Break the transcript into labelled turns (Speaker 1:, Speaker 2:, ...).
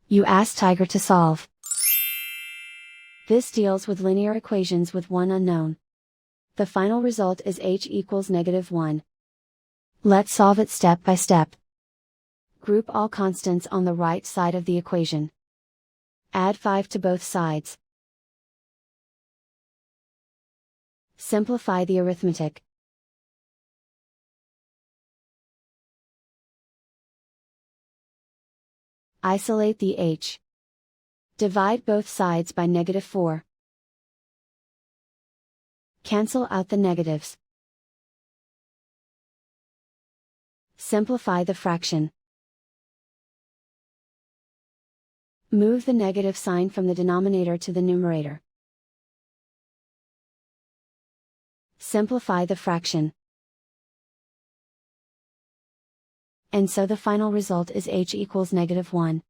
Speaker 1: You ask Tiger to solve. This deals with linear equations with one unknown. The final result is h equals -1. Let's solve it step by step. Group all constants on the right side of the equation. Add 5 to both sides. Simplify the arithmetic. Isolate the h. Divide both sides by -4. Cancel out the negatives. Simplify the fraction. Move the negative sign from the denominator to the numerator. Simplify the fraction. And so the final result is h equals -1.